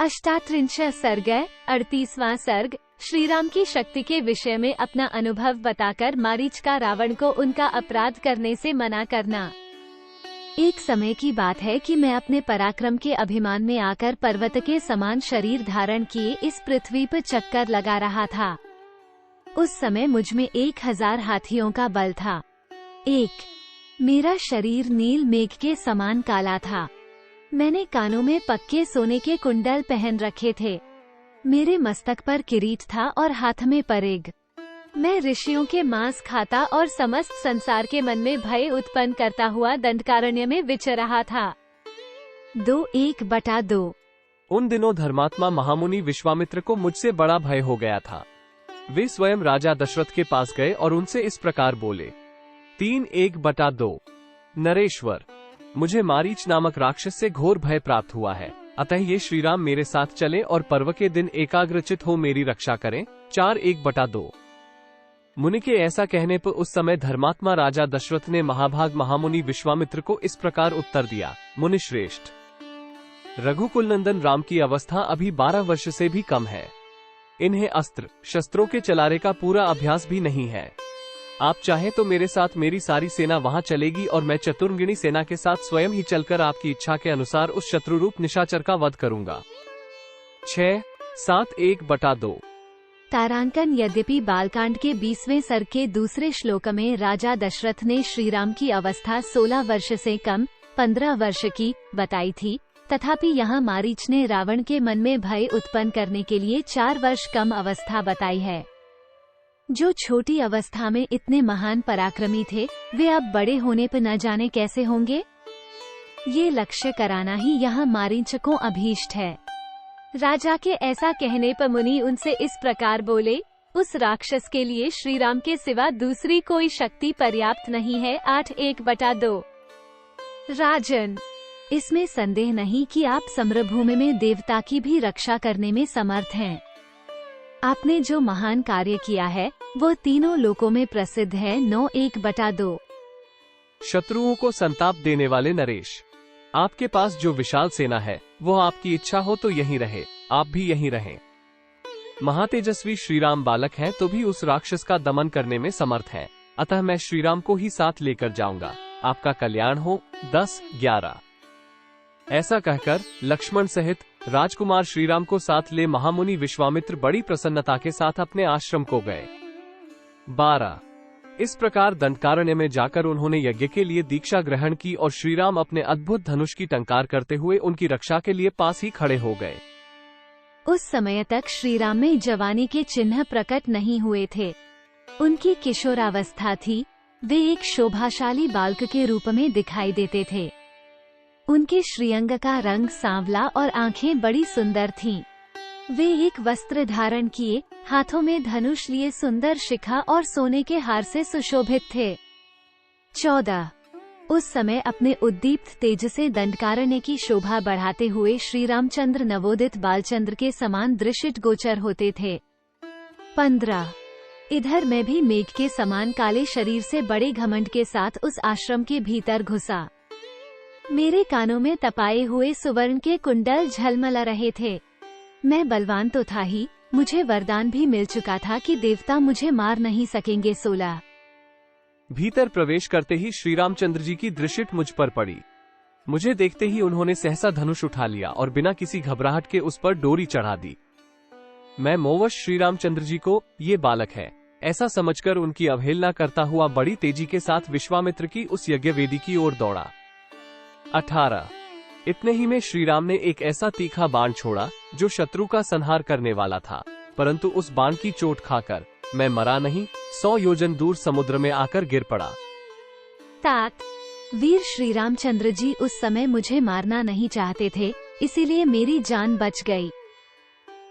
अष्टात्रिंश सर्ग 38वां सर्ग। श्रीराम की शक्ति के विषय में अपना अनुभव बताकर मारीच का रावण को उनका अपराध करने से मना करना। एक समय की बात है कि मैं अपने पराक्रम के अभिमान में आकर पर्वत के समान शरीर धारण किए इस पृथ्वी पर चक्कर लगा रहा था। उस समय मुझ में 1000 हाथियों का बल था। मेरा शरीर नील मेघ के समान काला था। मैंने कानों में पक्के सोने के कुंडल पहन रखे थे। मेरे मस्तक पर किरीट था और हाथ में परेग। मैं ऋषियों के मांस खाता और समस्त संसार के मन में भय उत्पन्न करता हुआ दंडकारण्य में विचर रहा था। 2:1/2। उन दिनों धर्मात्मा महामुनि विश्वामित्र को मुझसे बड़ा भय हो गया था। वे स्वयं राजा दशरथ के पास गए और उनसे इस प्रकार बोले। 3:1/2। नरेश्वर, मुझे मारीच नामक राक्षस से घोर भय प्राप्त हुआ है, अतः ये श्रीराम मेरे साथ चले और पर्व के दिन एकाग्रचित हो मेरी रक्षा करें। 4:1/2। मुनि के ऐसा कहने पर उस समय धर्मात्मा राजा दशरथ ने महाभाग महामुनि विश्वामित्र को इस प्रकार उत्तर दिया। मुनिश्रेष्ठ, रघुकुल नंदन राम की अवस्था अभी 12 वर्ष से भी कम है। इन्हें अस्त्र शस्त्रों के चलाने का पूरा अभ्यास भी नहीं है। आप चाहें तो मेरे साथ मेरी सारी सेना वहां चलेगी और मैं चतुर्गिणी सेना के साथ स्वयं ही चलकर आपकी इच्छा के अनुसार उस शत्रुरूप निशाचर का वध करूंगा। 6:7:1/2। तारांकन। यद्यपि बालकांड के 20वें सर्ग के दूसरे श्लोक में राजा दशरथ ने श्रीराम की अवस्था 16 वर्ष से कम 15 वर्ष की बताई थी, तथापि यहाँ मारीच ने रावण के मन में भय उत्पन्न करने के लिए 4 वर्ष कम अवस्था बताई है। जो छोटी अवस्था में इतने महान पराक्रमी थे, वे अब बड़े होने पर न जाने कैसे होंगे। ये लक्ष्य कराना ही यहाँ मारीच को अभीष्ट है। राजा के ऐसा कहने पर मुनि उनसे इस प्रकार बोले। उस राक्षस के लिए श्रीराम के सिवा दूसरी कोई शक्ति पर्याप्त नहीं है। 8:1/2। राजन, इसमें संदेह नहीं कि आप सम्रभूमि में देवता की भी रक्षा करने में समर्थ हैं। आपने जो महान कार्य किया है वो तीनों लोकों में प्रसिद्ध है। 9:1/2। शत्रुओं को संताप देने वाले नरेश, आपके पास जो विशाल सेना है वो आपकी इच्छा हो तो यहीं रहे, आप भी यहीं रहें। महातेजस्वी श्रीराम बालक हैं तो भी उस राक्षस का दमन करने में समर्थ हैं, अतः मैं श्रीराम को ही साथ लेकर जाऊंगा। आपका कल्याण हो। 10:11। ऐसा कहकर लक्ष्मण सहित राजकुमार श्रीराम को साथ ले महामुनि विश्वामित्र बड़ी प्रसन्नता के साथ अपने आश्रम को गए। 12। इस प्रकार दंडकारण्य में जाकर उन्होंने यज्ञ के लिए दीक्षा ग्रहण की और श्रीराम अपने अद्भुत धनुष की टंकार करते हुए उनकी रक्षा के लिए पास ही खड़े हो गए। उस समय तक श्रीराम में जवानी के चिन्ह प्रकट नहीं हुए थे। उनकी किशोरावस्था थी। वे एक शोभाशाली बालक के रूप में दिखाई देते थे। उनके श्रीअंग का रंग सांवला और आंखें बड़ी सुंदर थीं। वे एक वस्त्र धारण किए, हाथों में धनुष लिए सुंदर शिखा और सोने के हार से सुशोभित थे। 14। उस समय अपने उद्दीप्त तेज से दंडकारण्य की शोभा बढ़ाते हुए श्री रामचंद्र नवोदित बालचंद्र के समान दृष्टित गोचर होते थे। 15। इधर मैं भी मेघ के समान काले शरीर से बड़े घमंड के साथ उस आश्रम के भीतर घुसा। मेरे कानों में तपाए हुए सुवर्ण के कुंडल झलमला रहे थे। मैं बलवान तो था ही, मुझे वरदान भी मिल चुका था कि देवता मुझे मार नहीं सकेंगे। 16। भीतर प्रवेश करते ही श्री रामचंद्र जी की दृष्टि मुझ पर पड़ी। मुझे देखते ही उन्होंने सहसा धनुष उठा लिया और बिना किसी घबराहट के उस पर डोरी चढ़ा दी। मैं मोहवश श्री रामचंद्र जी को ये बालक है ऐसा समझकर उनकी अवहेलना करता हुआ बड़ी तेजी के साथ विश्वामित्र की उस यज्ञ वेदी की ओर दौड़ा। 18। इतने ही में श्रीराम ने एक ऐसा तीखा बाण छोड़ा जो शत्रु का संहार करने वाला था, परंतु उस बाण की चोट खाकर मैं मरा नहीं, 100 योजन दूर समुद्र में आकर गिर पड़ा। तात। वीर श्री रामचंद्र जी उस समय मुझे मारना नहीं चाहते थे, इसीलिए मेरी जान बच गई।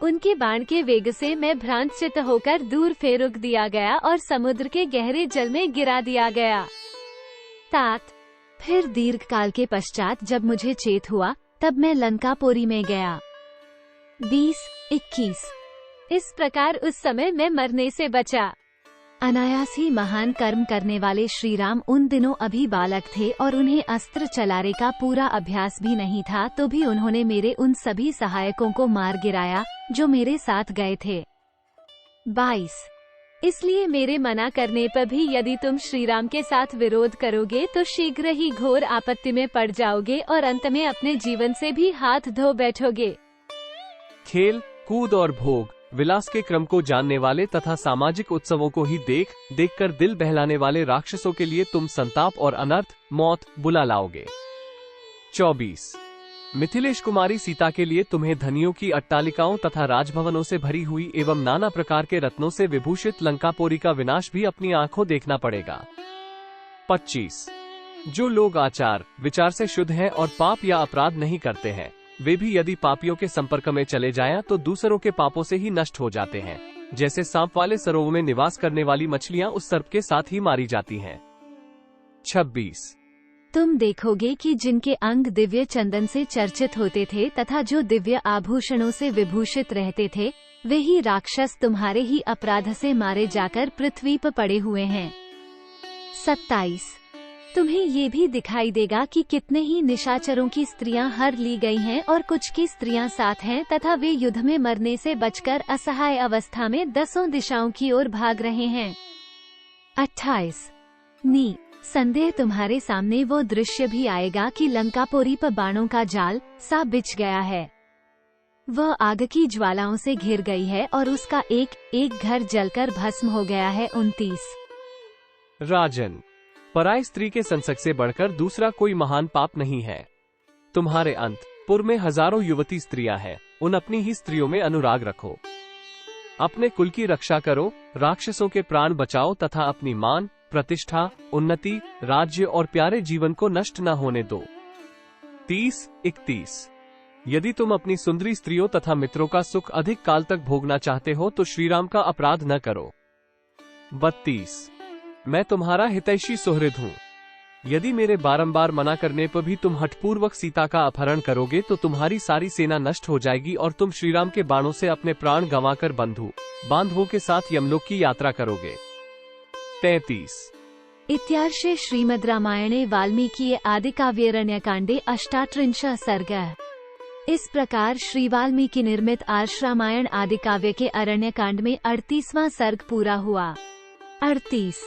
उनके बाण के वेग से मैं भ्रांतचित्त होकर दूर फेंक दिया गया और समुद्र के गहरे जल में गिरा दिया गया। तात। फिर दीर्घ काल के पश्चात जब मुझे चेत हुआ तब मैं लंकापुरी में गया। 20:21। इस प्रकार उस समय मैं मरने से बचा। अनायास ही महान कर्म करने वाले श्री राम उन दिनों अभी बालक थे और उन्हें अस्त्र चलाने का पूरा अभ्यास भी नहीं था, तो भी उन्होंने मेरे उन सभी सहायकों को मार गिराया जो मेरे साथ गए थे। 22। इसलिए मेरे मना करने पर भी यदि तुम श्री राम के साथ विरोध करोगे तो शीघ्र ही घोर आपत्ति में पड़ जाओगे और अंत में अपने जीवन से भी हाथ धो बैठोगे। खेल कूद और भोग विलास के क्रम को जानने वाले तथा सामाजिक उत्सवों को ही देखकर दिल बहलाने वाले राक्षसों के लिए तुम संताप और अनर्थ मौत बुला लाओगे। 24। मिथिलेश कुमारी सीता के लिए तुम्हें धनियों की अट्टालिकाओं तथा राजभवनों से भरी हुई एवं नाना प्रकार के रत्नों से विभूषित लंकापुरी का विनाश भी अपनी आंखों देखना पड़ेगा। 25। जो लोग आचार विचार से शुद्ध हैं और पाप या अपराध नहीं करते हैं, वे भी यदि पापियों के संपर्क में चले जाएं तो दूसरों के पापों से ही नष्ट हो जाते हैं, जैसे सांप वाले सरोवर में निवास करने वाली मछलियां उस सर्प के साथ ही मारी जाती हैं। 26। तुम देखोगे कि जिनके अंग दिव्य चंदन से चर्चित होते थे तथा जो दिव्य आभूषणों से विभूषित रहते थे, वे ही राक्षस तुम्हारे ही अपराध से मारे जाकर पृथ्वी पर पड़े हुए हैं। 27। तुम्हें ये भी दिखाई देगा कि कितने ही निशाचरों की स्त्रियां हर ली गई हैं और कुछ की स्त्रियां साथ हैं तथा वे युद्ध में मरने से बचकर असहाय अवस्था में 10 दिशाओं की ओर भाग रहे हैं। 28। संदेह तुम्हारे सामने वो दृश्य भी आएगा कि लंकापुरी पर बाणों का जाल सा बिछ गया है। वह आग की ज्वालाओं से घिर गई है और उसका एक एक घर जलकर भस्म हो गया है। 29। राजन, पराई स्त्री के संसर्ग से बढ़कर दूसरा कोई महान पाप नहीं है। तुम्हारे अंतपुर में हजारों युवती स्त्रियां हैं, उन अपनी ही स्त्रियों में अनुराग रखो। अपने कुल की रक्षा करो, राक्षसों के प्राण बचाओ तथा अपनी मान प्रतिष्ठा उन्नति राज्य और प्यारे जीवन को नष्ट न होने दो। 30-31। यदि तुम अपनी सुंदरी स्त्रियों तथा मित्रों का सुख अधिक काल तक भोगना चाहते हो तो श्रीराम का अपराध न करो। 32। मैं तुम्हारा हितैषी सुहृद हूँ। यदि मेरे बारंबार मना करने पर भी तुम हठपूर्वक सीता का अपहरण करोगे तो तुम्हारी सारी सेना नष्ट हो जाएगी और तुम श्रीराम के बाणों से अपने प्राण गंवाकर बंधु बांधवों के साथ यमलोक की यात्रा करोगे। 33। इत्यार्षे श्रीमद् रामायणे वाल्मीकि आदिकाव्यरण्यकाण्डे 38 सर्गः। इस प्रकार श्री वाल्मीकि निर्मित आर्ष रामायण आदिकाव्य के अरण्यकांड में 38वां सर्ग पूरा हुआ। 38।